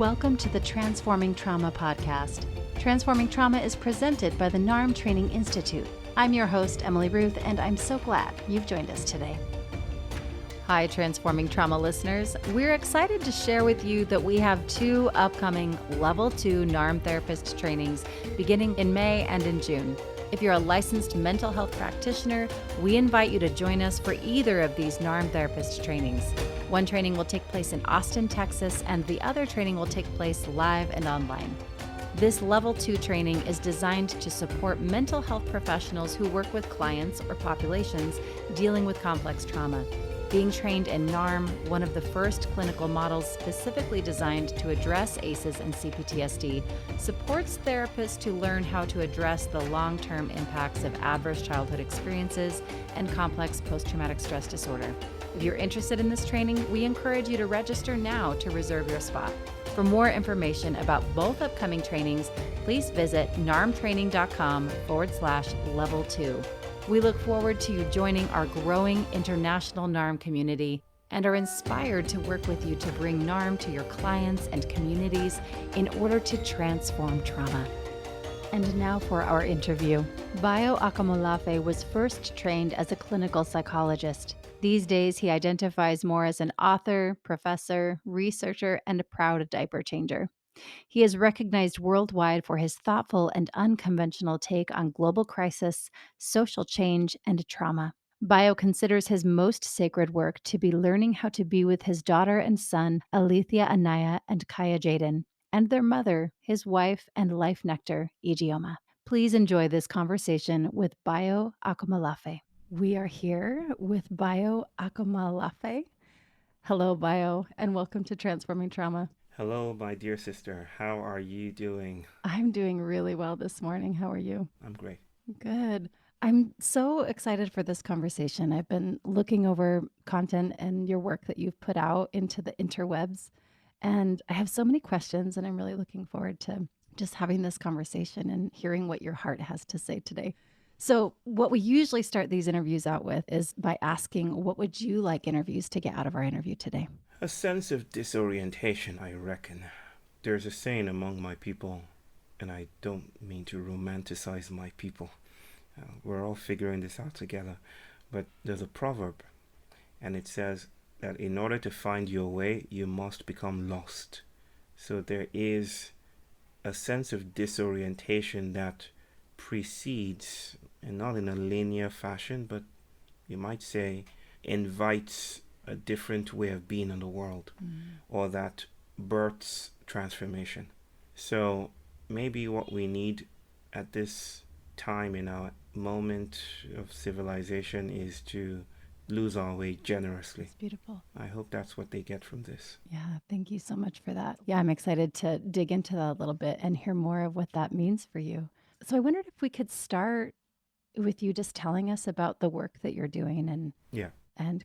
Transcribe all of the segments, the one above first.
Welcome to the Transforming Trauma podcast. Transforming Trauma is presented by the NARM Training Institute. I'm your host, Emily Ruth, and I'm so glad you've joined us today. Hi, Transforming Trauma listeners. We're excited to share with you that we have 2 upcoming Level 2 NARM therapist trainings beginning in May and in June. If you're a licensed mental health practitioner, we invite you to join us for either of these NARM therapist trainings. One training will take place in Austin, Texas, and the other training will take place live and online. This Level 2 training is designed to support mental health professionals who work with clients or populations dealing with complex trauma. Being trained in NARM, one of the first clinical models specifically designed to address ACEs and CPTSD, supports therapists to learn how to address the long-term impacts of adverse childhood experiences and complex post-traumatic stress disorder. If you're interested in this training, we encourage you to register now to reserve your spot. For more information about both upcoming trainings, please visit narmtraining.com/level 2. We look forward to you joining our growing international NARM community and are inspired to work with you to bring NARM to your clients and communities in order to transform trauma. And now for our interview. Bayo Akomolafe was first trained as a clinical psychologist. These days, he identifies more as an author, professor, researcher, and a proud diaper changer. He is recognized worldwide for his thoughtful and unconventional take on global crisis, social change, and trauma. Bayo considers his most sacred work to be learning how to be with his daughter and son, Alethea and Kyah Jaden, and their mother, his wife and life nectar, Ijeoma. Please enjoy this conversation with Bayo Akomolafe. We are here with Bayo Akomolafe. Hello, Bayo, and welcome to Transforming Trauma. Hello, my dear sister. How are you doing? I'm doing really well this morning. How are you? I'm great. Good. I'm so excited for this conversation. I've been looking over content and your work that you've put out into the interwebs, and I have so many questions, and I'm really looking forward to just having this conversation and hearing what your heart has to say today. So what we usually start these interviews out with is by asking, what would you like interviews to get out of our interview today? A sense of disorientation, I reckon. There's a saying among my people, and I don't mean to romanticize my people. We're all figuring this out together. But there's a proverb, and it says that in order to find your way, you must become lost. So there is a sense of disorientation that precedes, and not in a linear fashion, but you might say invites a different way of being in the world, or that births transformation. So maybe what we need at this time in our moment of civilization is to lose our way generously. It's beautiful. I hope that's what they get from this. Yeah, thank you so much for that. Yeah, I'm excited to dig into that a little bit and hear more of what that means for you. So I wondered if we could start with you just telling us about the work that you're doing and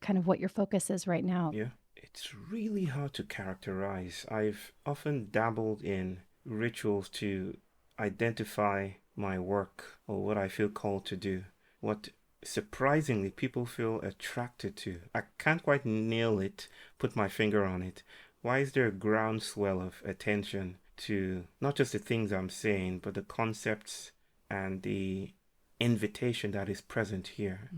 kind of what your focus is right now. Yeah, it's really hard to characterize. I've often dabbled in rituals to identify my work or what I feel called to do, what surprisingly people feel attracted to. I can't quite nail it, put my finger on it. Why is there a groundswell of attention to not just the things I'm saying, but the concepts and the invitation that is present here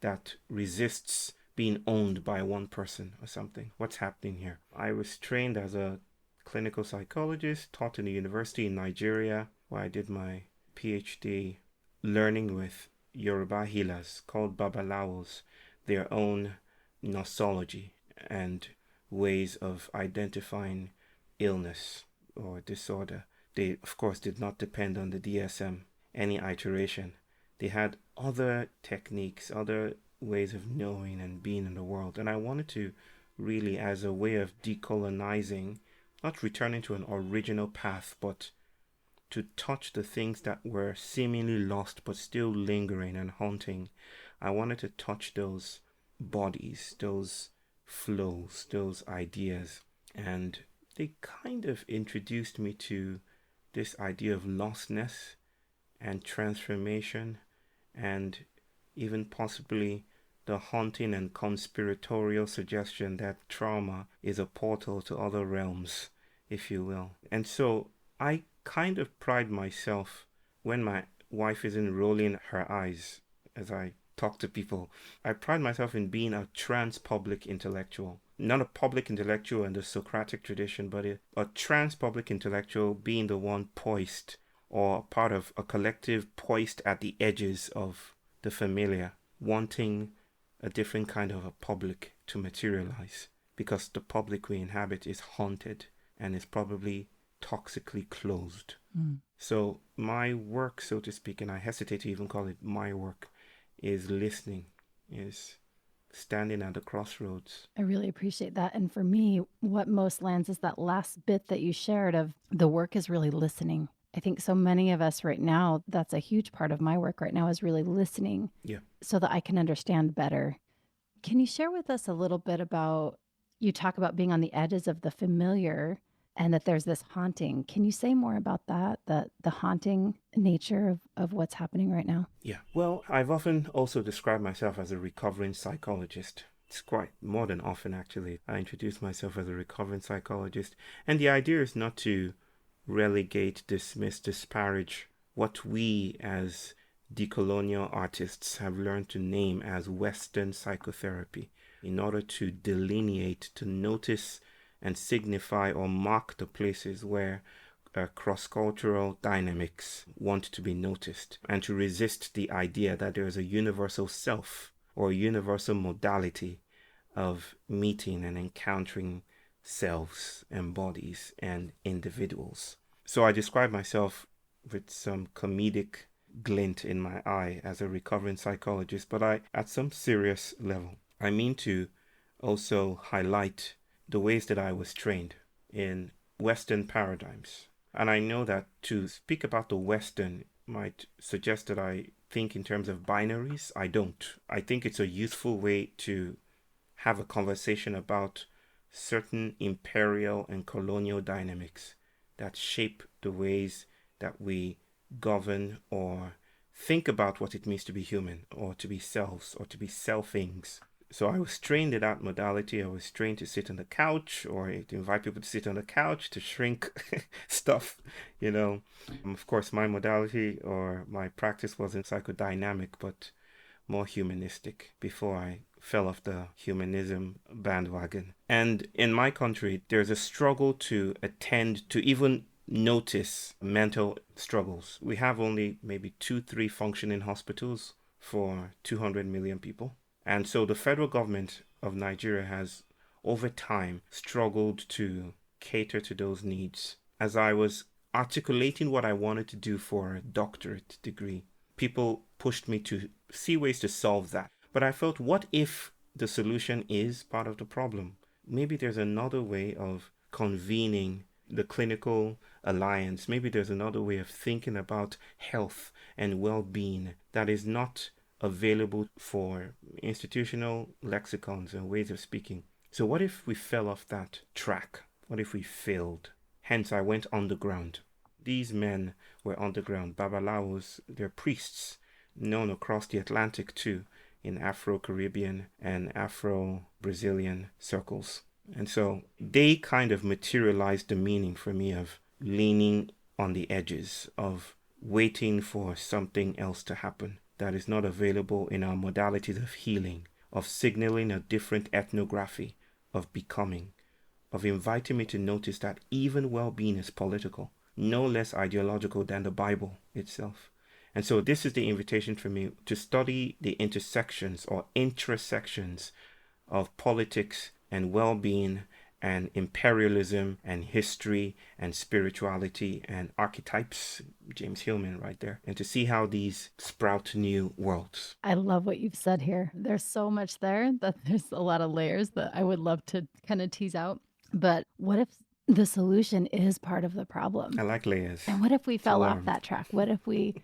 that resists being owned by one person or something? What's happening here? I was trained as a clinical psychologist, taught in a university in Nigeria, where I did my Ph.D. learning with Yoruba healers called Babalawos, their own nosology and ways of identifying illness or disorder. They, of course, did not depend on the DSM, any iteration. They had other techniques, other ways of knowing and being in the world. And I wanted to really, as a way of decolonizing, not returning to an original path, but to touch the things that were seemingly lost but still lingering and haunting. I wanted to touch those bodies, those flows, those ideas. And they kind of introduced me to this idea of lostness and transformation, and even possibly the haunting and conspiratorial suggestion that trauma is a portal to other realms if you will. And so I kind of pride myself when my wife isn't rolling her eyes as I talk to people. I pride myself in being a trans public intellectual. Not a public intellectual in the Socratic tradition, but a trans public intellectual, being the one poised or part of a collective poised at the edges of the familiar, wanting a different kind of a public to materialize, because the public we inhabit is haunted and is probably toxically closed. So my work, so to speak, and I hesitate to even call it my work, is listening, is standing at the crossroads. I really appreciate that. And for me, what most lands is that last bit that you shared of the work is really listening. I think so many of us right now, that's a huge part of my work right now, is really listening so that I can understand better. Can you share with us a little bit about, you talk about being on the edges of the familiar and that there's this haunting. Can you say more about that, the haunting nature of what's happening right now? Yeah. Well, I've often also described myself as a recovering psychologist. It's quite more than often, actually. I introduce myself as a recovering psychologist. And the idea is not to relegate, dismiss, disparage what we as decolonial artists have learned to name as Western psychotherapy, in order to delineate, to notice and signify or mark the places where cross-cultural dynamics want to be noticed, and to resist the idea that there is a universal self or a universal modality of meeting and encountering selves and bodies and individuals. So I describe myself with some comedic glint in my eye as a recovering psychologist, but at some serious level, I mean to also highlight the ways that I was trained in Western paradigms. And I know that to speak about the Western might suggest that I think in terms of binaries. I don't. I think it's a useful way to have a conversation about certain imperial and colonial dynamics that shape the ways that we govern or think about what it means to be human, or to be selves, or to be selfings. So I was trained in that modality. I was trained to sit on the couch, or to invite people to sit on the couch, to shrink stuff, you know. Of course, my modality or my practice wasn't psychodynamic, but more humanistic before I fell off the humanism bandwagon. And in my country, there's a struggle to attend to even notice mental struggles. We have only maybe 2-3 functioning hospitals for 200 million people. And so the federal government of Nigeria has, over time, struggled to cater to those needs. As I was articulating what I wanted to do for a doctorate degree, people pushed me to see ways to solve that. But I felt, what if the solution is part of the problem? Maybe there's another way of convening the clinical alliance. Maybe there's another way of thinking about health and well-being that is not available for institutional lexicons and ways of speaking. So what if we fell off that track? What if we failed? Hence, I went underground. These men were underground. Babalawos, they're priests, known across the Atlantic too, in Afro-Caribbean and Afro-Brazilian circles. And so they kind of materialized the meaning for me of leaning on the edges, of waiting for something else to happen that is not available in our modalities of healing, of signaling a different ethnography, of becoming, of inviting me to notice that even well-being is political, no less ideological than the Bible itself. And so this is the invitation for me to study the intersections or intersections of politics and well-being and imperialism and history and spirituality and archetypes, James Hillman right there, and to see how these sprout new worlds. I love what you've said here. There's so much there that there's a lot of layers that I would love to kind of tease out. But what if the solution is part of the problem? I like layers. And what if we fell off that track? What if we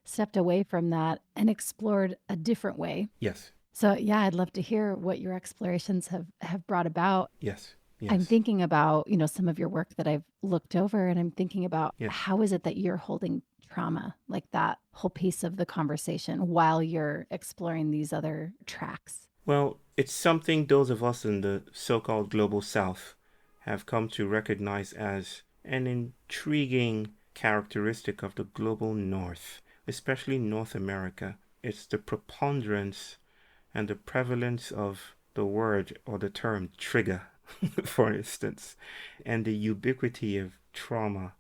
stepped away from that and explored a different way? Yes. So yeah, I'd love to hear what your explorations have brought about. Yes. Yes. I'm thinking about, some of your work that I've looked over, and I'm thinking about how is it that you're holding trauma, like that whole piece of the conversation, while you're exploring these other tracks? Well, it's something those of us in the so-called global South have come to recognize as an intriguing characteristic of the global North, especially North America. It's the preponderance and the prevalence of the word or the term trigger, for instance, and the ubiquity of trauma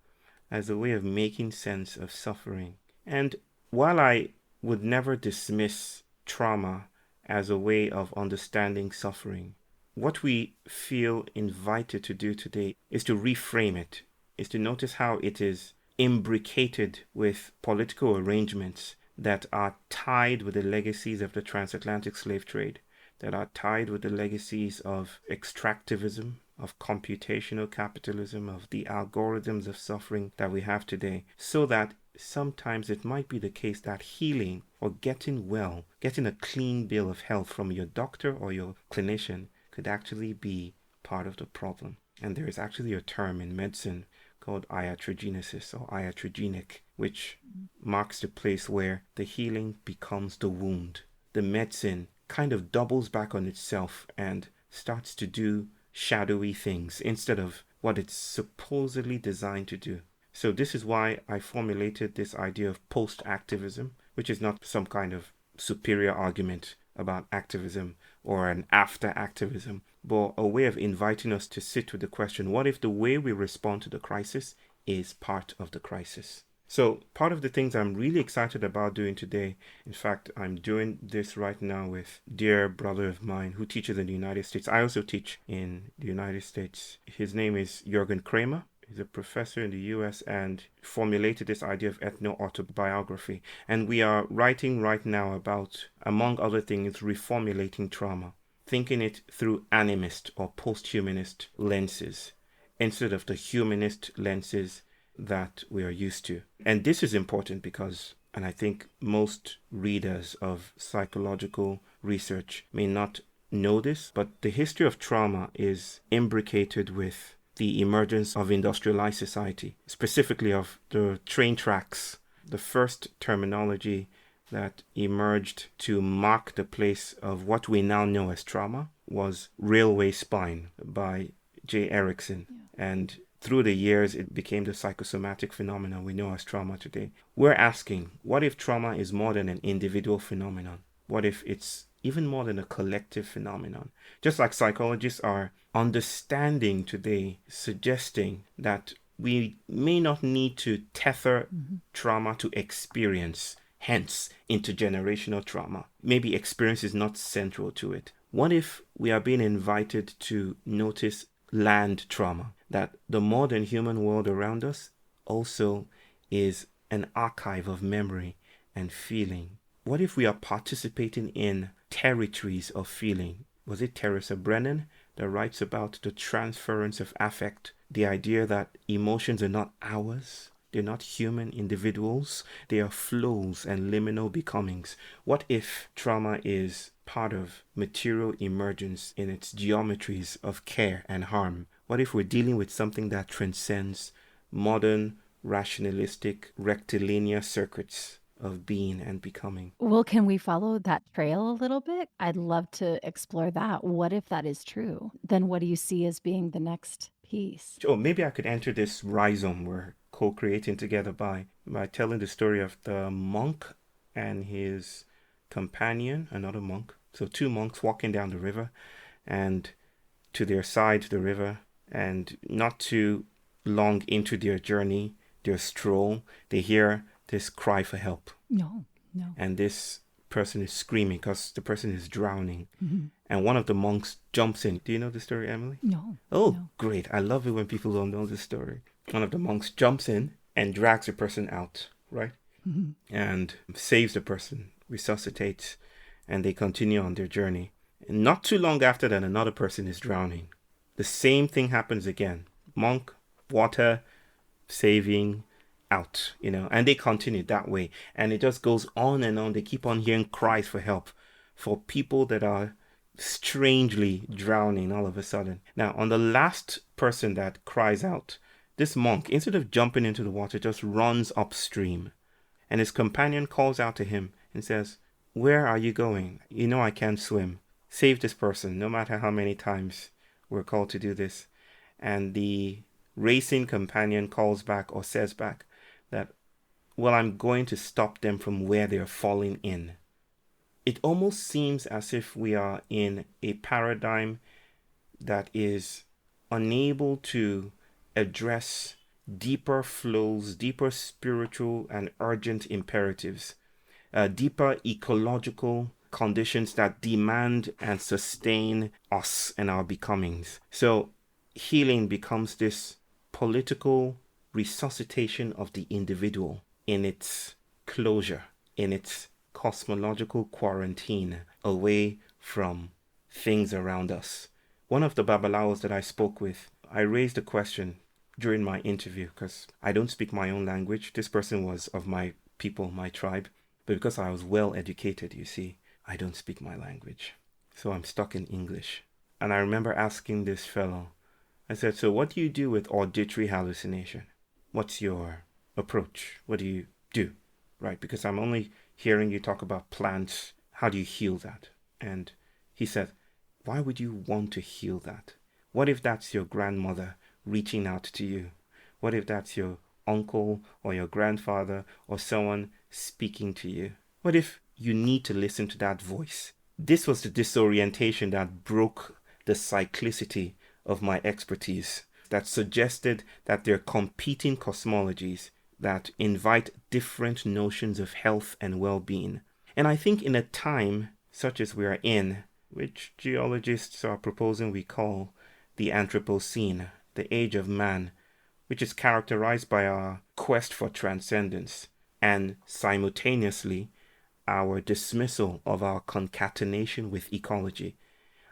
as a way of making sense of suffering. And while I would never dismiss trauma as a way of understanding suffering, what we feel invited to do today is to reframe it, is to notice how it is imbricated with political arrangements that are tied with the legacies of the transatlantic slave trade, that are tied with the legacies of extractivism, of computational capitalism, of the algorithms of suffering that we have today, so that sometimes it might be the case that healing or getting well, getting a clean bill of health from your doctor or your clinician could actually be part of the problem. And there is actually a term in medicine called iatrogenesis or iatrogenic, which marks the place where the healing becomes the wound. The medicine kind of doubles back on itself and starts to do shadowy things instead of what it's supposedly designed to do. So this is why I formulated this idea of post-activism, which is not some kind of superior argument about activism or an after activism, but a way of inviting us to sit with the question, what if the way we respond to the crisis is part of the crisis? So part of the things I'm really excited about doing today, in fact, I'm doing this right now with a dear brother of mine who teaches in the United States. I also teach in the United States. His name is Jürgen Kramer. He's a professor in the US and formulated this idea of ethno-autobiography. And we are writing right now about, among other things, reformulating trauma, thinking it through animist or posthumanist lenses instead of the humanist lenses that we are used to. And this is important because, and I think most readers of psychological research may not know this, but the history of trauma is imbricated with the emergence of industrialized society, specifically of the train tracks. The first terminology that emerged to mark the place of what we now know as trauma was railway spine by J. Erickson. Yeah. And through the years, it became the psychosomatic phenomenon we know as trauma today. We're asking, what if trauma is more than an individual phenomenon? What if it's even more than a collective phenomenon? Just like psychologists are understanding today, suggesting that we may not need to tether trauma to experience, hence intergenerational trauma. Maybe experience is not central to it. What if we are being invited to notice land trauma, that the modern human world around us also is an archive of memory and feeling? What if we are participating in territories of feeling? Was it Teresa Brennan that writes about the transference of affect, the idea that emotions are not ours, they're not human individuals, they are flows and liminal becomings? What if trauma is part of material emergence in its geometries of care and harm? What if we're dealing with something that transcends modern, rationalistic, rectilinear circuits of being and becoming? Well, can we follow that trail a little bit? I'd love to explore that. What if that is true? Then what do you see as being the next piece? Oh, maybe I could enter this rhizome we're co-creating together by telling the story of the monk and his companion, another monk. So two monks walking down the river, and to their side the river, and not too long into their journey, their stroll, they hear this cry for help. No. And this person is screaming because the person is drowning. And one of the monks jumps in. Do you know the story, Emily? No. Oh, no. Great. I love it when people don't know the story. One of the monks jumps in and drags the person out, right? And saves the person, resuscitates, and they continue on their journey. And not too long after that, another person is drowning. The same thing happens again. Monk, water, saving, out, and they continue that way. And it just goes on and on. They keep on hearing cries for help for people that are strangely drowning all of a sudden. Now, on the last person that cries out, this monk, instead of jumping into the water, just runs upstream. And his companion calls out to him and says, "Where are you going? You know I can't swim. Save this person, no matter how many times we're called to do this." and the racing companion calls back or says back that, well, I'm going to stop them from where they're falling in. It almost seems as if we are in a paradigm that is unable to address deeper flows, deeper spiritual and urgent imperatives, deeper ecological conditions that demand and sustain us and our becomings. So healing becomes this political resuscitation of the individual in its closure, in its cosmological quarantine away from things around us. One of the Babalawos that I spoke with, I raised a question during my interview because I don't speak my own language. This person was of my people, my tribe, but because I was well educated, you see, I don't speak my language. So I'm stuck in English. And I remember asking this fellow, I said, so what do you do with auditory hallucination? What's your approach? What do you do? Right? Because I'm only hearing you talk about plants. How do you heal that? And he said, why would you want to heal that? What if that's your grandmother reaching out to you? What if that's your uncle or your grandfather or someone speaking to you? What if you need to listen to that voice? This was the disorientation that broke the cyclicity of my expertise, that suggested that there are competing cosmologies that invite different notions of health and well-being. And I think in a time such as we are in, which geologists are proposing we call the Anthropocene, the age of man, which is characterized by our quest for transcendence and simultaneously our dismissal of our concatenation with ecology.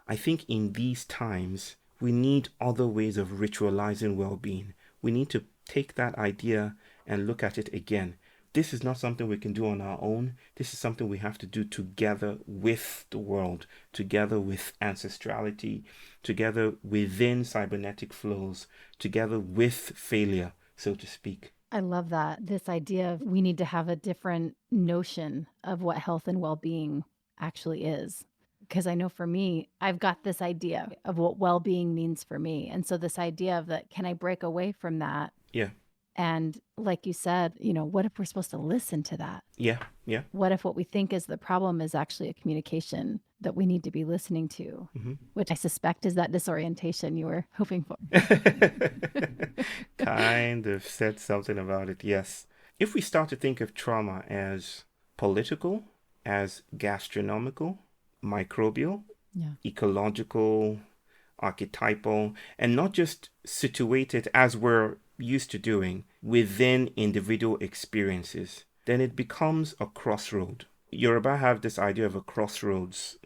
I think in these times, we need other ways of ritualizing well-being. We need to take that idea and look at it again. This is not something we can do on our own. This is something we have to do together with the world, together with ancestrality, together within cybernetic flows, together with failure, so to speak. I love that. This idea of we need to have a different notion of what health and well-being actually is. Because I know for me, I've got this idea of what well-being means for me. And so this idea of that, can I break away from that? Yeah. And like you said, what if we're supposed to listen to that? Yeah. What if what we think is the problem is actually a communication that we need to be listening to, which I suspect is that disorientation you were hoping for. Kind of said something about it, yes. If we start to think of trauma as political, as gastronomical, microbial, ecological, archetypal, and not just situated as we're used to doing within individual experiences, then it becomes a crossroad. Yoruba have this idea of a crossroads,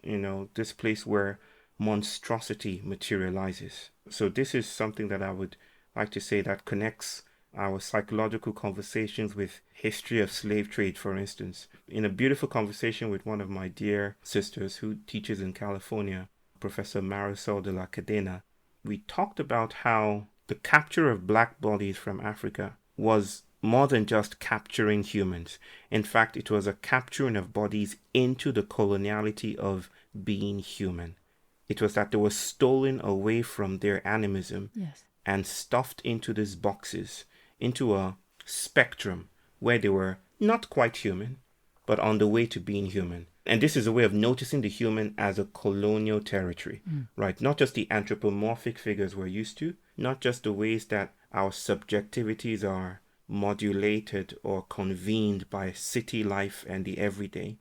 this place where monstrosity materializes. So this is something that I would like to say that connects our psychological conversations with history of slave trade, for instance. In a beautiful conversation with one of my dear sisters who teaches in California, Professor Marisol de la Cadena, we talked about how the capture of black bodies from Africa was more than just capturing humans. In fact, it was a capturing of bodies into the coloniality of being human. It was that they were stolen away from their animism and stuffed into these boxes, into a spectrum where they were not quite human, but on the way to being human. And this is a way of noticing the human as a colonial territory, right? Not just the anthropomorphic figures we're used to, not just the ways that our subjectivities are modulated or convened by city life and the everyday,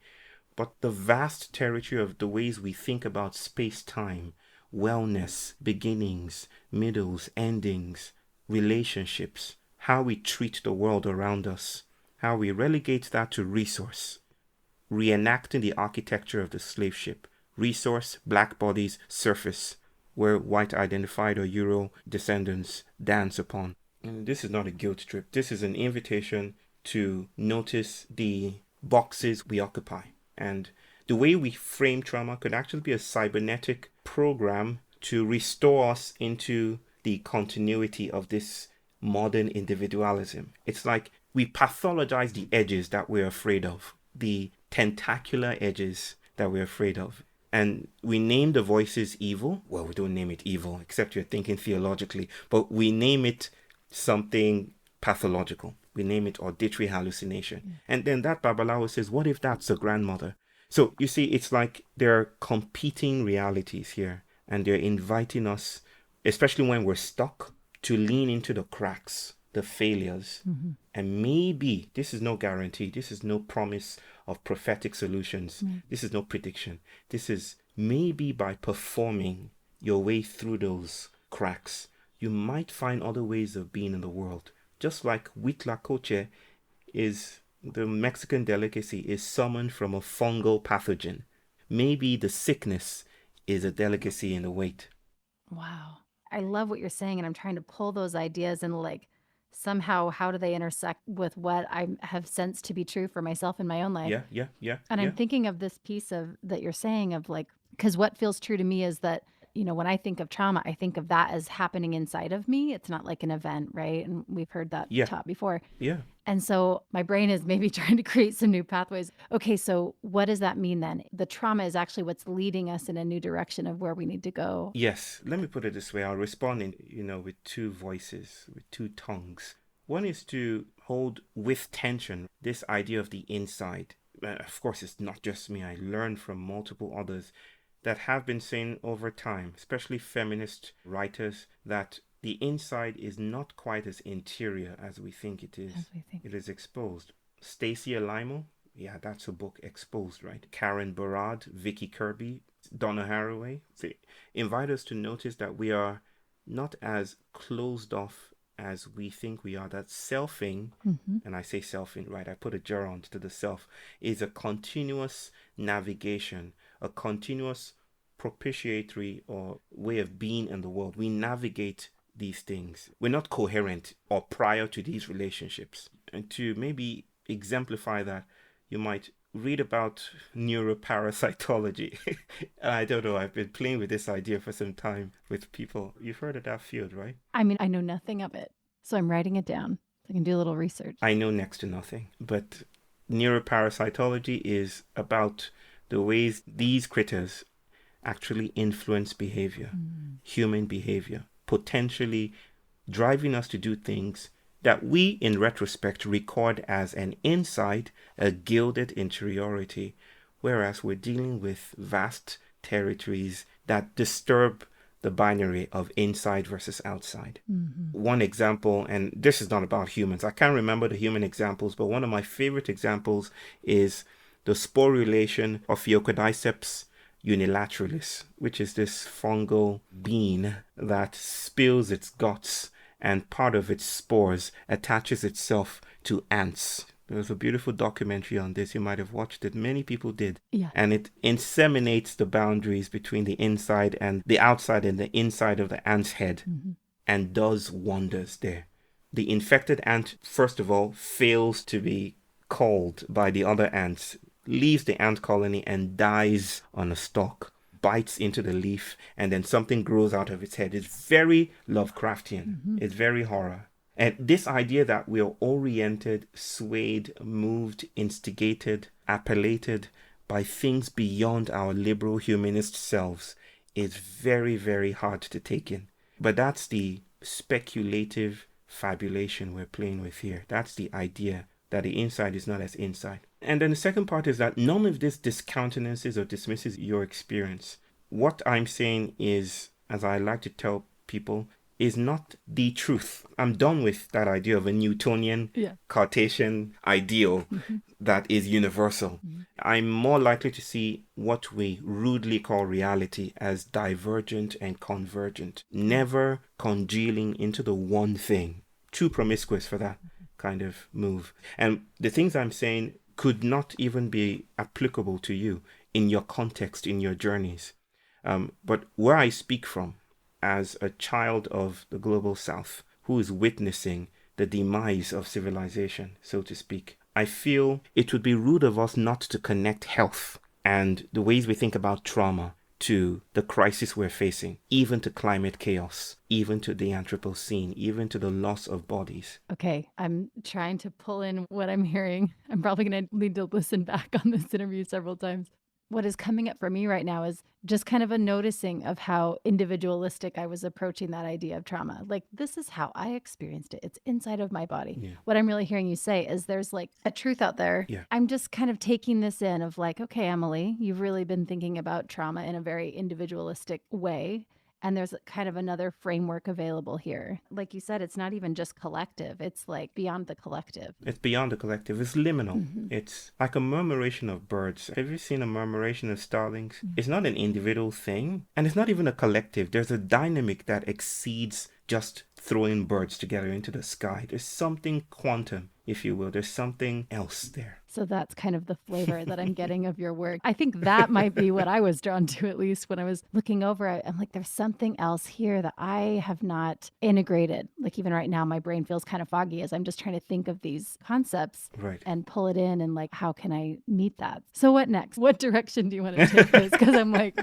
but the vast territory of the ways we think about space-time, wellness, beginnings, middles, endings, relationships, how we treat the world around us, how we relegate that to resource, reenacting the architecture of the slave ship, resource, black bodies, surface, where white identified or Euro descendants dance upon. And this is not a guilt trip. This is an invitation to notice the boxes we occupy. And the way we frame trauma could actually be a cybernetic program to restore us into the continuity of this modern individualism. It's like we pathologize the edges that we're afraid of, the tentacular edges that we're afraid of. And we name the voices evil. Well, we don't name it evil, except you're thinking theologically, but we name it something pathological. We name it auditory hallucination. And then that Babalawo says, what if that's a grandmother? So you see, it's like there are competing realities here, and they're inviting us, especially when we're stuck, to lean into the cracks, the failures. And maybe, this is no guarantee, this is no promise of prophetic solutions. This is no prediction. This is maybe by performing your way through those cracks, you might find other ways of being in the world. Just like Huitlacoche is, the Mexican delicacy is summoned from a fungal pathogen. Maybe the sickness is a delicacy in the wait. Wow. I love what you're saying, and I'm trying to pull those ideas and like somehow how do they intersect with what I have sensed to be true for myself in my own life. And I'm thinking of this piece of that you're saying of like, because what feels true to me is that, you know, when I think of trauma, I think of that as happening inside of me. It's not like an event, right? And we've heard that taught before. And so my brain is maybe trying to create some new pathways. Okay, so what does that mean then? The trauma is actually what's leading us in a new direction of where we need to go. Yes, let me put it this way. I'll respond in, with two voices, with two tongues. One is to hold with tension this idea of the inside. Of course, it's not just me. I learned from multiple others that have been saying over time, especially feminist writers, that the inside is not quite as interior as we think it is. It is exposed. Stacey Alimo, that's a book, Exposed, right? Karen Barad, Vicky Kirby, Donna Haraway. They invite us to notice that we are not as closed off as we think we are. That selfing, and I say selfing, right? I put a gerund to the self, is a continuous navigation, a continuous propitiatory or way of being in the world. We navigate these things. We're not coherent or prior to these relationships. And to maybe exemplify that, you might read about neuroparasitology. I don't know, I've been playing with this idea for some time with people. You've heard of that field, right? I mean, I know nothing of it, so I'm writing it down so I can do a little research. I know next to nothing, but neuroparasitology is about the ways these critters actually influence behavior, human behavior, potentially driving us to do things that we, in retrospect, record as an inside, a gilded interiority, whereas we're dealing with vast territories that disturb the binary of inside versus outside. One example, and this is not about humans, I can't remember the human examples, but one of my favorite examples is the sporulation of Pheocodiceps unilateralis, which is this fungal bean that spills its guts and part of its spores attaches itself to ants. There was a beautiful documentary on this. You might have watched it. Many people did. And it inseminates the boundaries between the inside and the outside and the inside of the ant's head and does wonders there. The infected ant, first of all, fails to be called by the other ants, leaves the ant colony and dies on a stalk, bites into the leaf, and then something grows out of its head. It's very Lovecraftian. It's very horror. And this idea that we are oriented, swayed, moved, instigated, appellated by things beyond our liberal humanist selves is very, very hard to take in. But that's the speculative fabulation we're playing with here. That's the idea that the inside is not as inside. And then the second part is that none of this discountenances or dismisses your experience. What I'm saying is, as I like to tell people, is not the truth. I'm done with that idea of a Newtonian Cartesian ideal that is universal. I'm more likely to see what we rudely call reality as divergent and convergent, never congealing into the one thing. Too promiscuous for that kind of move. And the things I'm saying could not even be applicable to you in your context, in your journeys. But where I speak from, as a child of the global south who is witnessing the demise of civilization, so to speak, I feel it would be rude of us not to connect health and the ways we think about trauma to the crisis we're facing, even to climate chaos, even to the Anthropocene, even to the loss of bodies. Okay, I'm trying to pull in what I'm hearing. I'm probably going to need to listen back on this interview several times. what is coming up for me right now is just kind of a noticing of how individualistic I was approaching that idea of trauma. Like, this is how I experienced it. It's inside of my body. Yeah. What I'm really hearing you say is there's like a truth out there. Yeah. I'm just kind of taking this in of like, okay, Emily, you've really been thinking about trauma in a very individualistic way. And there's kind of another framework available here. Like you said, it's not even just collective. It's like beyond the collective. It's beyond the collective. It's liminal. Mm-hmm. It's like a murmuration of birds. Have you seen a murmuration of starlings? It's not an individual thing, and it's not even a collective. There's a dynamic that exceeds just throwing birds together into the sky. There's something quantum, if you will. There's something else there. So that's kind of the flavor that I'm getting of your work. I think that might be what I was drawn to, at least when I was looking over it. I'm like, there's something else here that I have not integrated. Like even right now, my brain feels kind of foggy as I'm just trying to think of these concepts and pull it in and like, how can I meet that? So what next? What direction do you want to take this? Because I'm like,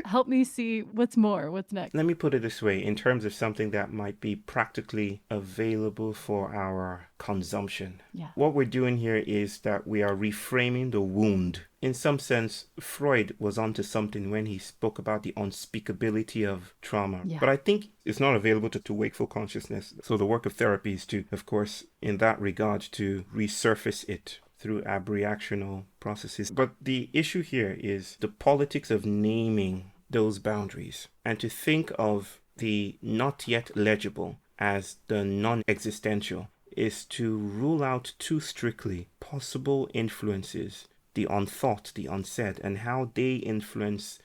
help me see what's next. Let me put it this way, in terms of something that might be practically available for our consumption. Yeah. What we're doing here is that we are reframing the wound. In some sense, Freud was onto something when he spoke about the unspeakability of trauma. Yeah. But I think it's not available to wakeful consciousness. So the work of therapy is to, of course, in that regard, to resurface it through abreactional processes. But the issue here is the politics of naming those boundaries and to think of the not yet legible as the non-existential is to rule out too strictly possible influences, the unthought, the unsaid, and how they influence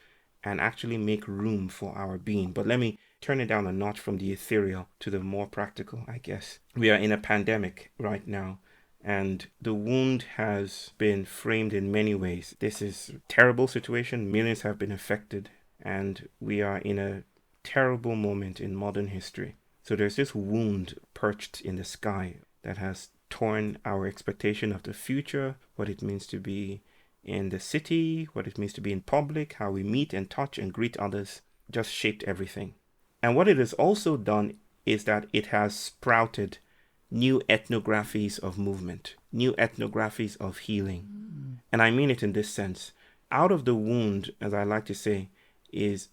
and actually make room for our being. But let me turn it down a notch from the ethereal to the more practical, I guess. We are in a pandemic right now, and the wound has been framed in many ways. This is a terrible situation. Millions have been affected, and we are in a terrible moment in modern history. So there's this wound perched in the sky that has torn our expectation of the future, what it means to be in the city, what it means to be in public, how we meet and touch and greet others, just shaped everything. And what it has also done is that it has sprouted new ethnographies of movement, new ethnographies of healing. And I mean it in this sense. Out of the wound, as I like to say,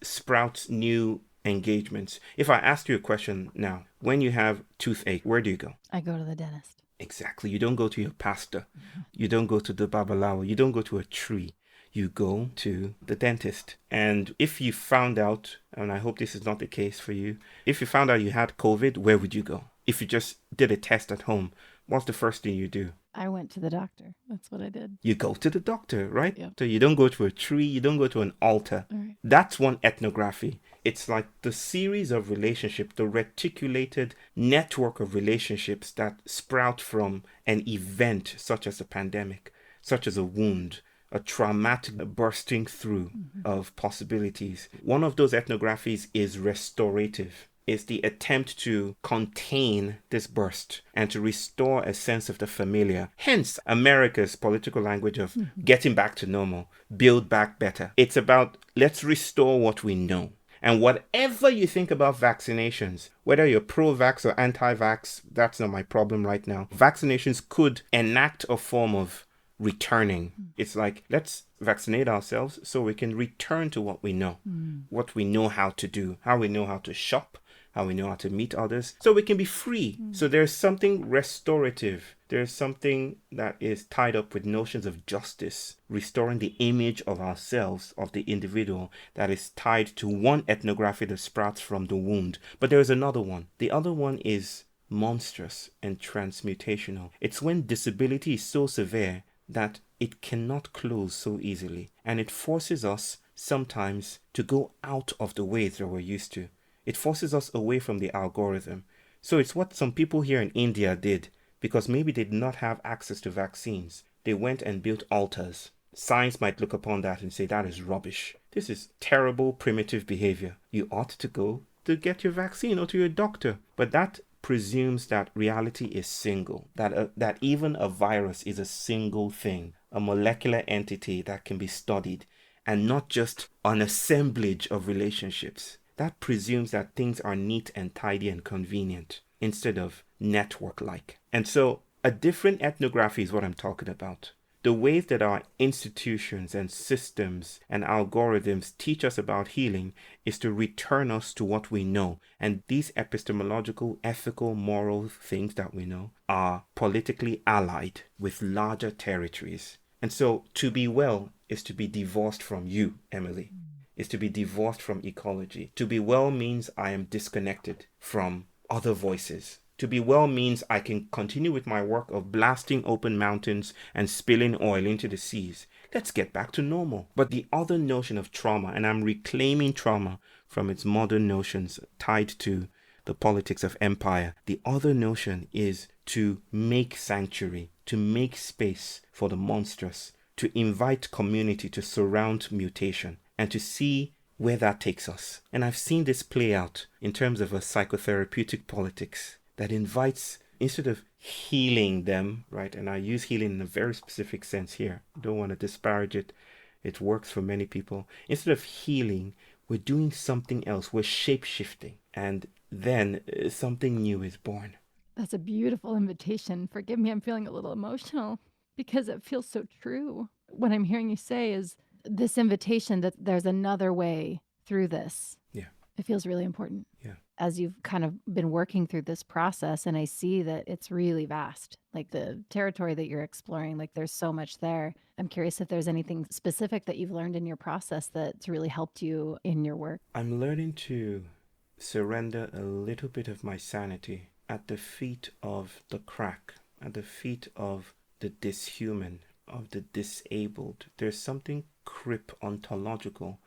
sprouts new engagements. If I ask you a question now, when you have toothache, where do you go? I go to the dentist. Exactly. You don't go to your pastor. You don't go to the babalawo. You don't go to a tree. You go to the dentist. And if you found out, and I hope this is not the case for you, if you found out you had COVID, where would you go? If you just did a test at home, what's the first thing you do? I went to the doctor. That's what I did. You go to the doctor, right? Yep. So you don't go to a tree, you don't go to an altar. Right. That's one ethnography. It's like the series of relationships, the reticulated network of relationships that sprout from an event such as a pandemic, such as a wound, a traumatic bursting through of possibilities. One of those ethnographies is restorative. It's the attempt to contain this burst and to restore a sense of the familiar. Hence, America's political language of getting back to normal, build back better. It's about let's restore what we know. And whatever you think about vaccinations, whether you're pro-vax or anti-vax, that's not my problem right now. Vaccinations could enact a form of returning. It's like, let's vaccinate ourselves so we can return to what we know, what we know how to do, how we know how to shop, how we know how to meet others, so we can be free. So there's something restorative. There's something that is tied up with notions of justice, restoring the image of ourselves, of the individual, that is tied to one ethnography that sprouts from the wound. But there is another one. The other one is monstrous and transmutational. It's when disability is so severe that it cannot close so easily. And it forces us sometimes to go out of the ways that we're used to. It forces us away from the algorithm. So it's what some people here in India did, because maybe they did not have access to vaccines. They went and built altars. Science might look upon that and say that is rubbish. This is terrible, primitive behavior. You ought to go to get your vaccine or to your doctor. But that presumes that reality is single, that even a virus is a single thing, a molecular entity that can be studied, and not just an assemblage of relationships. That presumes that things are neat and tidy and convenient instead of network-like. And so a different ethnography is what I'm talking about. the ways that our institutions and systems and algorithms teach us about healing is to return us to what we know. And these epistemological, ethical, moral things that we know are politically allied with larger territories. And so to be well is to be divorced from you, Emily, is to be divorced from ecology. To be well means I am disconnected from other voices. To be well means I can continue with my work of blasting open mountains and spilling oil into the seas. Let's get back to normal. But the other notion of trauma, and I'm reclaiming trauma from its modern notions tied to the politics of empire. The other notion is to make sanctuary, to make space for the monstrous, to invite community to surround mutation, and to see where that takes us. And I've seen this play out in terms of a psychotherapeutic politics that invites, instead of healing them, right? And I use healing in a very specific sense here. I don't want to disparage it. It works for many people. Instead of healing, we're doing something else. We're shape-shifting. And then something new is born. That's a beautiful invitation. Forgive me, I'm feeling a little emotional because it feels so true. What I'm hearing you say is this invitation that there's another way through this. Yeah. It feels really important. Yeah. As you've kind of been working through this process, and I see that it's really vast, like the territory that you're exploring, like there's so much there. I'm curious if there's anything specific that you've learned in your process that's really helped you in your work. I'm learning to surrender a little bit of my sanity at the feet of the crack, at the feet of the dishuman, of the disabled. There's something cryptontological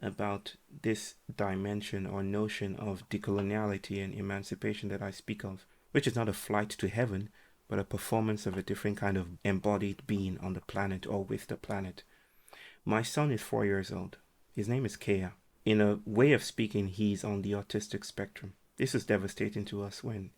about this dimension or notion of decoloniality and emancipation that I speak of, which is not a flight to heaven, but a performance of a different kind of embodied being on the planet or with the planet. My son is 4 years old. His name is Kyah. In a way of speaking, he's on the autistic spectrum. This is devastating to us when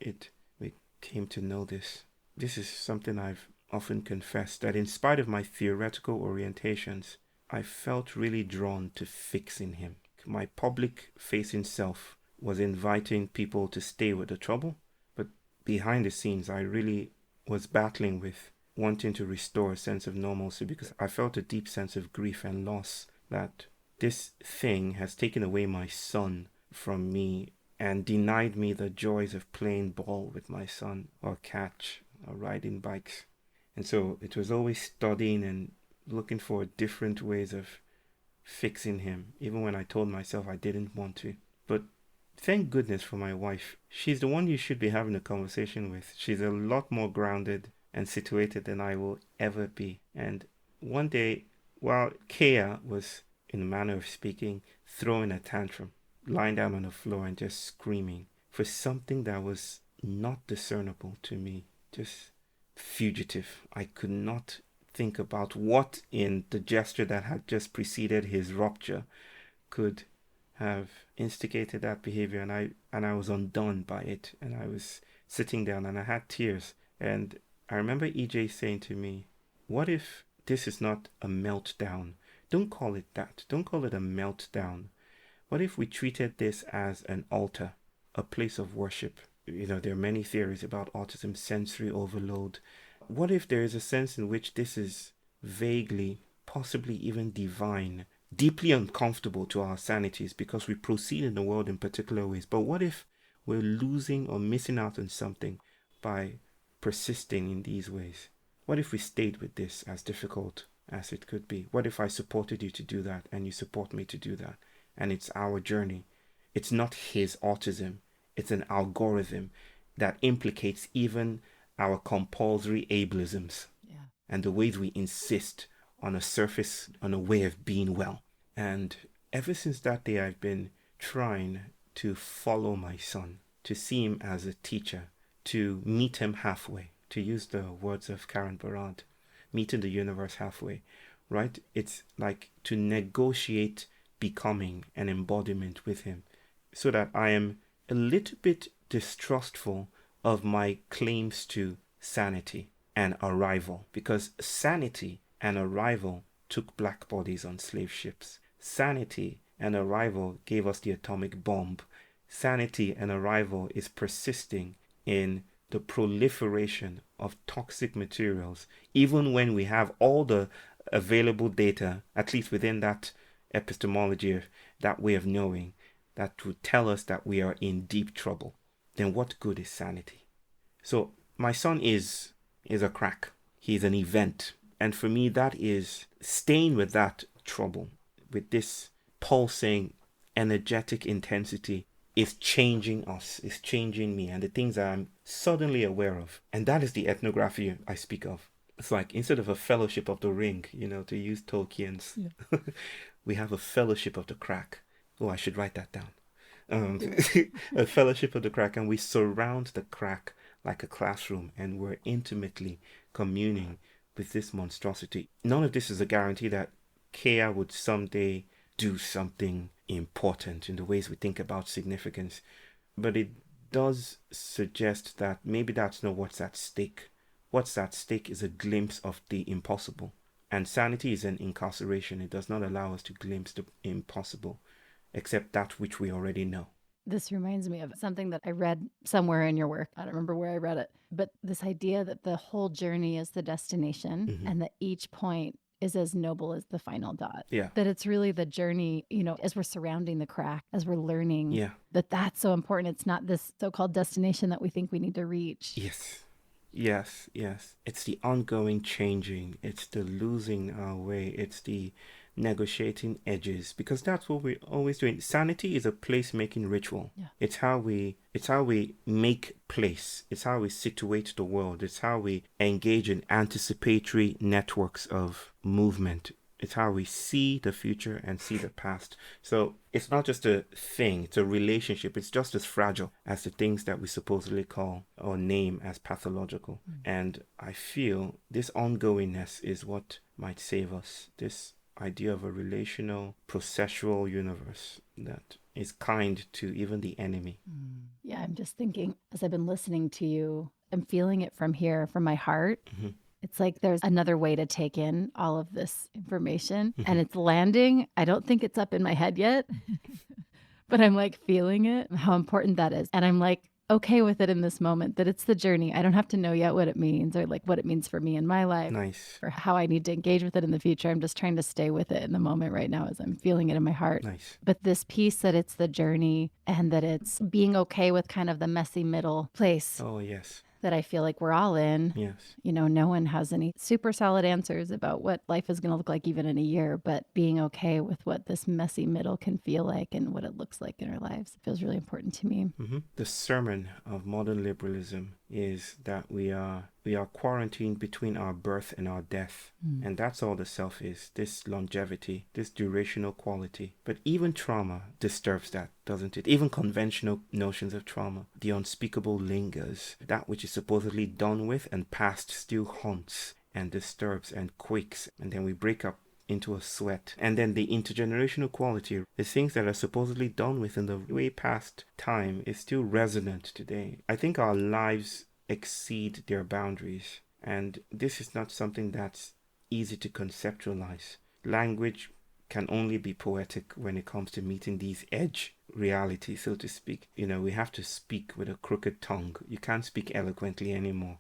we came to know this. This is something I've often confessed, that in spite of my theoretical orientations, I felt really drawn to fixing him. My public-facing self was inviting people to stay with the trouble, but behind the scenes, I really was battling with wanting to restore a sense of normalcy because I felt a deep sense of grief and loss that this thing has taken away my son from me and denied me the joys of playing ball with my son or catch or riding bikes. And so it was always studying and looking for different ways of fixing him, even when I told myself I didn't want to. But thank goodness for my wife. She's the one you should be having a conversation with. She's a lot more grounded and situated than I will ever be. And one day, while Kyah was, in a manner of speaking, throwing a tantrum, lying down on the floor and just screaming for something that was not discernible to me, just fugitive. I could not think about what in the gesture that had just preceded his rupture could have instigated that behavior, and I was undone by it, and I was sitting down and I had tears. And I remember EJ saying to me, what if this is not a meltdown? Don't call it that. Don't call it a meltdown. What if we treated this as an altar, a place of worship? You know, there are many theories about autism, sensory overload. What if there is a sense in which this is vaguely, possibly even divine, deeply uncomfortable to our sanities because we proceed in the world in particular ways? But what if we're losing or missing out on something by persisting in these ways? What if we stayed with this, as difficult as it could be? What if I supported you to do that and you support me to do that? And it's our journey. It's not his autism. It's an algorithm that implicates even our compulsory ableisms and the ways we insist on a surface, on a way of being well. And ever since that day, I've been trying to follow my son, to see him as a teacher, to meet him halfway, to use the words of Karen Barad, meeting the universe halfway, right? It's like to negotiate becoming an embodiment with him so that I am a little bit distrustful of my claims to sanity and arrival, because sanity and arrival took black bodies on slave ships. Sanity and arrival gave us the atomic bomb. Sanity and arrival is persisting in the proliferation of toxic materials, even when we have all the available data, at least within that epistemology, that way of knowing, that would tell us that we are in deep trouble, then what good is sanity? So my son is a crack. He's an event. And for me, that is staying with that trouble, with this pulsing, energetic intensity, is changing us, is changing me, and the things that I'm suddenly aware of. And that is the ethnography I speak of. It's like, instead of a fellowship of the ring, to use Tolkien's, we have a fellowship of the crack. Oh, I should write that down. A fellowship of the crack, and we surround the crack like a classroom, and we're intimately communing with this monstrosity. None of this is a guarantee that Kyah would someday do something important in the ways we think about significance, but it does suggest that maybe that's not what's at stake. What's at stake is a glimpse of the impossible, and sanity is an incarceration. It does not allow us to glimpse the impossible, except that which we already know. This reminds me of something that I read somewhere in your work. I don't remember where I read it, but this idea that the whole journey is the destination, and that each point is as noble as the final dot. Yeah. That it's really the journey, as we're surrounding the crack, as we're learning, that's so important. It's not this so-called destination that we think we need to reach. Yes. It's the ongoing changing. It's the losing our way. It's the negotiating edges, because that's what we're always doing. Sanity is a place-making ritual. It's how we make place. It's how we situate the world. It's how we engage in anticipatory networks of movement. It's how we see the future and see the past. So it's not just a thing, it's a relationship. It's just as fragile as the things that we supposedly call or name as pathological. And I feel this ongoingness is what might save us. This idea of a relational, processual universe that is kind to even the enemy. Yeah, I'm just thinking, as I've been listening to you, I'm feeling it from here, from my heart. It's like there's another way to take in all of this information, and it's landing. I don't think it's up in my head yet, but I'm like feeling it, how important that is. And I'm like okay with it in this moment, that it's the journey. I don't have to know yet what it means, or like what it means for me in my life. Nice. Or how I need to engage with it in the future. I'm just trying to stay with it in the moment right now as I'm feeling it in my heart. Nice. But this piece that it's the journey, and that it's being okay with kind of the messy middle place. Oh, yes. That I feel like we're all in. Yes. No one has any super solid answers about what life is going to look like even in a year, but being okay with what this messy middle can feel like and what it looks like in our lives feels really important to me. The sermon of modern liberalism is that we are quarantined between our birth and our death. And that's all the self is, this longevity, this durational quality. But even trauma disturbs that, doesn't it? Even conventional notions of trauma. The unspeakable lingers. That which is supposedly done with and past still haunts and disturbs and quakes. And then we break up into a sweat. And then the intergenerational quality, the things that are supposedly done with in the way past time, is still resonant today. I think our lives exceed their boundaries, and this is not something that's easy to conceptualize. Language can only be poetic when it comes to meeting these edge realities, so to speak. We have to speak with a crooked tongue. You can't speak eloquently anymore.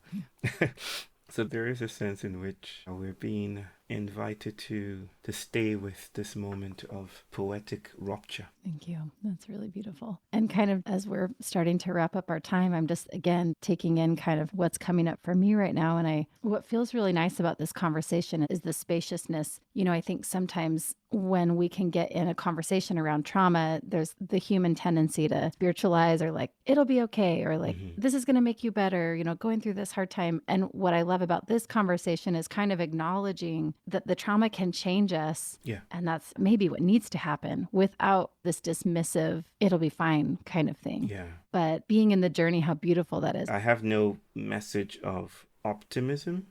So there is a sense in which we're being invited to stay with this moment of poetic rupture. Thank you. That's really beautiful. And kind of as we're starting to wrap up our time, I'm just, again, taking in kind of what's coming up for me right now. And what feels really nice about this conversation is the spaciousness. I think sometimes when we can get in a conversation around trauma, there's the human tendency to spiritualize, or like, it'll be okay, or like, this is going to make you better, going through this hard time. And what I love about this conversation is kind of acknowledging that the trauma can change us. Yeah. And that's maybe what needs to happen, without this dismissive, it'll be fine kind of thing. Yeah. But being in the journey, how beautiful that is. I have no message of optimism.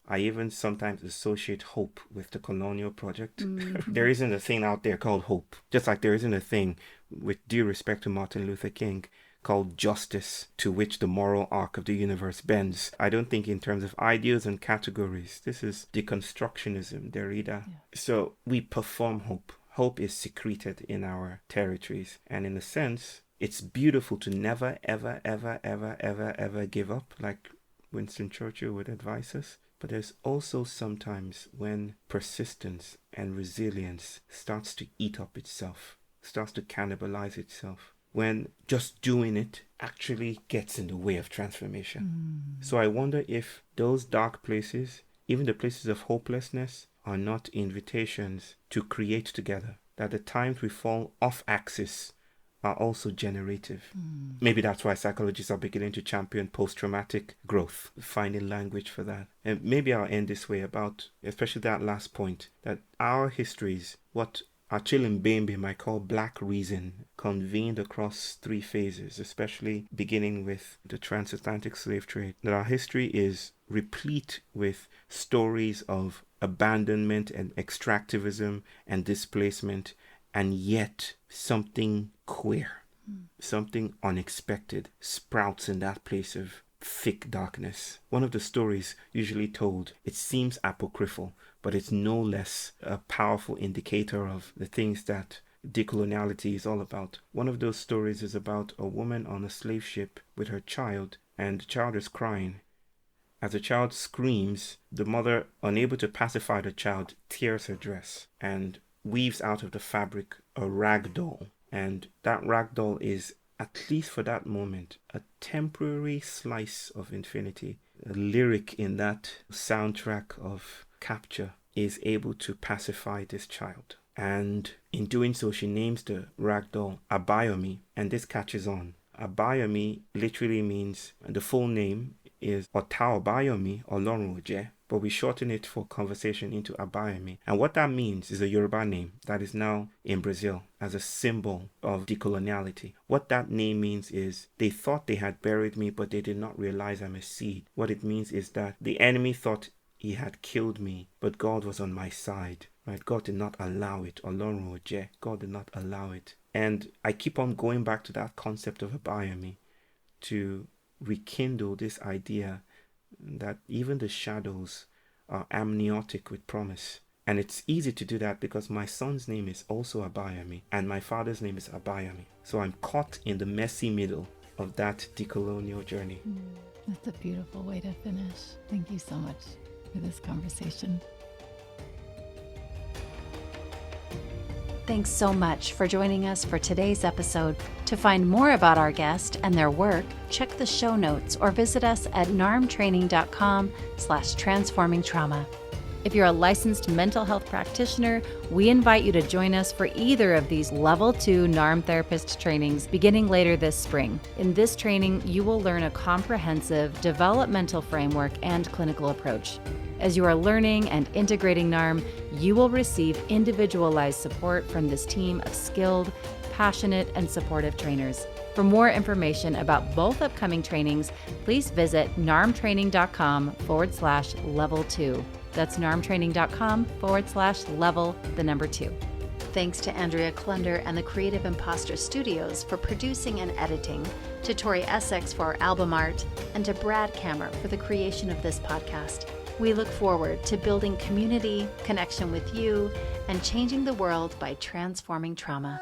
I even sometimes associate hope with the colonial project. There isn't a thing out there called hope. Just like there isn't a thing, with due respect to Martin Luther King, called justice, to which the moral arc of the universe bends. I don't think in terms of ideals and categories. This is deconstructionism, Derrida. Yeah. So we perform hope. Hope is secreted in our territories. And in a sense, it's beautiful to never, ever, ever, ever, ever, ever give up, like Winston Churchill would advise us. But there's also sometimes when persistence and resilience starts to eat up itself, starts to cannibalize itself, when just doing it actually gets in the way of transformation. So I wonder if those dark places, even the places of hopelessness, are not invitations to create together. That the times we fall off axis are also generative. Maybe that's why psychologists are beginning to champion post-traumatic growth, finding language for that. And maybe I'll end this way about, especially that last point, that our histories, what Achille Mbembe might call black reason, convened across 3 phases, especially beginning with the transatlantic slave trade. That our history is replete with stories of abandonment and extractivism and displacement, and yet something queer, something unexpected sprouts in that place of thick darkness. One of the stories usually told, it seems apocryphal, but it's no less a powerful indicator of the things that decoloniality is all about. One of those stories is about a woman on a slave ship with her child, and the child is crying. As the child screams, the mother, unable to pacify the child, tears her dress and weaves out of the fabric a rag doll. And that rag doll is, at least for that moment, a temporary slice of infinity. A lyric in that soundtrack of capture is able to pacify this child. And in doing so, she names the rag doll Abayomi, and this catches on. Abayomi literally means, the full name is Ota Abayomi Olorun Oje, but we shorten it for conversation into Abayomi. And what that means is a Yoruba name that is now in Brazil as a symbol of decoloniality. What that name means is, they thought they had buried me, but they did not realize I'm a seed. What it means is that the enemy thought he had killed me, but God was on my side. Right? God did not allow it. Olorun Oje, God did not allow it. And I keep on going back to that concept of Abayomi to rekindle this idea that even the shadows are amniotic with promise. And it's easy to do that because my son's name is also Abayomi and my father's name is Abayomi. So I'm caught in the messy middle of that decolonial journey. That's a beautiful way to finish. Thank you so much for this conversation. Thanks so much for joining us for today's episode. To find more about our guest and their work, check the show notes or visit us at narmtraining.com/transformingtrauma. If you're a licensed mental health practitioner, we invite you to join us for either of these Level 2 NARM therapist trainings beginning later this spring. In this training, you will learn a comprehensive developmental framework and clinical approach. As you are learning and integrating NARM, you will receive individualized support from this team of skilled, passionate, and supportive trainers. For more information about both upcoming trainings, please visit narmtraining.com/level 2. That's narmtraining.com/level 2. Thanks to Andrea Klunder and the Creative Imposter Studios for producing and editing, to Tori Essex for our album art, and to Brad Kammer for the creation of this podcast. We look forward to building community, connection with you, and changing the world by transforming trauma.